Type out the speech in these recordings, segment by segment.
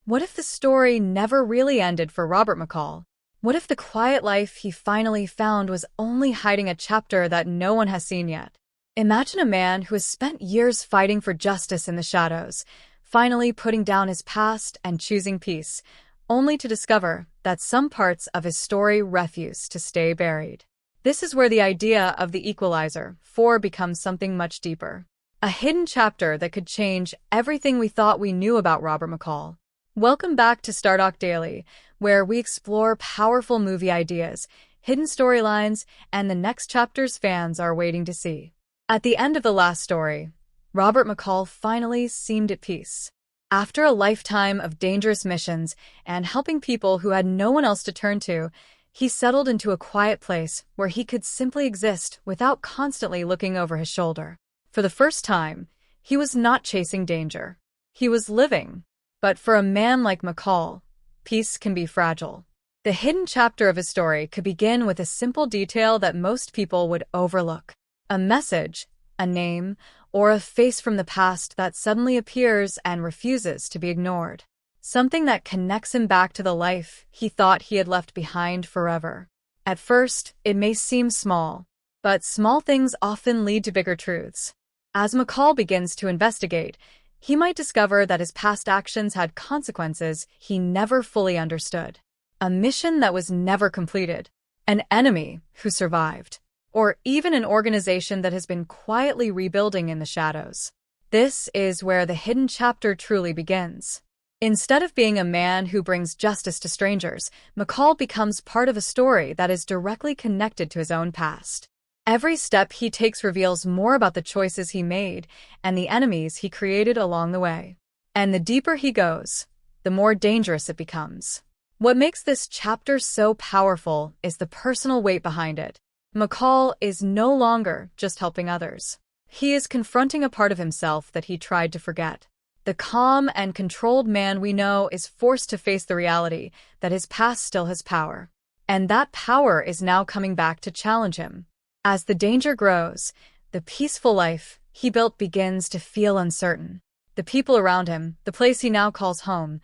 What if the story never really ended for Robert McCall? What if the quiet life he finally found was only hiding a chapter that no one has seen yet? Imagine a man who has spent years fighting for justice in the shadows, finally putting down his past and choosing peace, only to discover that some parts of his story refuse to stay buried. This is where the idea of the Equalizer 4 becomes something much deeper. A hidden chapter that could change everything we thought we knew about Robert McCall. Welcome back to Stardock Daily, where we explore powerful movie ideas, hidden storylines, and the next chapters fans are waiting to see. At the end of the last story, Robert McCall finally seemed at peace. After a lifetime of dangerous missions and helping people who had no one else to turn to, he settled into a quiet place where he could simply exist without constantly looking over his shoulder. For the first time, he was not chasing danger. He was living. But for a man like McCall, peace can be fragile. The hidden chapter of his story could begin with a simple detail that most people would overlook. A message, a name, or a face from the past that suddenly appears and refuses to be ignored. Something that connects him back to the life he thought he had left behind forever. At first, it may seem small, but small things often lead to bigger truths. As McCall begins to investigate, he might discover that his past actions had consequences he never fully understood. A mission that was never completed, an enemy who survived, or even an organization that has been quietly rebuilding in the shadows. This is where the hidden chapter truly begins. Instead of being a man who brings justice to strangers, McCall becomes part of a story that is directly connected to his own past. Every step he takes reveals more about the choices he made and the enemies he created along the way. And the deeper he goes, the more dangerous it becomes. What makes this chapter so powerful is the personal weight behind it. McCall is no longer just helping others. He is confronting a part of himself that he tried to forget. The calm and controlled man we know is forced to face the reality that his past still has power. And that power is now coming back to challenge him. As the danger grows, the peaceful life he built begins to feel uncertain. The people around him, the place he now calls home,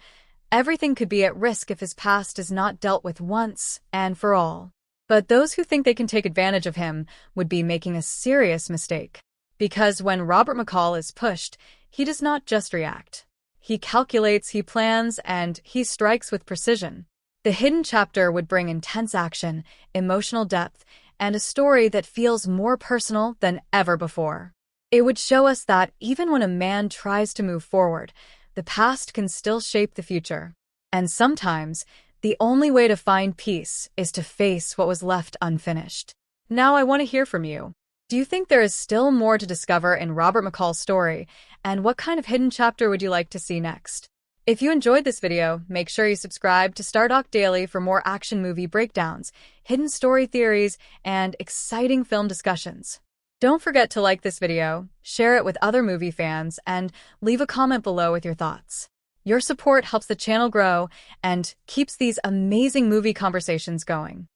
everything could be at risk if his past is not dealt with once and for all. But those who think they can take advantage of him would be making a serious mistake. Because when Robert McCall is pushed, he does not just react. He calculates, he plans, and he strikes with precision. The hidden chapter would bring intense action, emotional depth, and a story that feels more personal than ever before. It would show us that even when a man tries to move forward, the past can still shape the future. And sometimes, the only way to find peace is to face what was left unfinished. Now I want to hear from you. Do you think there is still more to discover in Robert McCall's story, and what kind of hidden chapter would you like to see next? If you enjoyed this video, make sure you subscribe to Stardock Daily for more action movie breakdowns, hidden story theories, and exciting film discussions. Don't forget to like this video, share it with other movie fans, and leave a comment below with your thoughts. Your support helps the channel grow and keeps these amazing movie conversations going.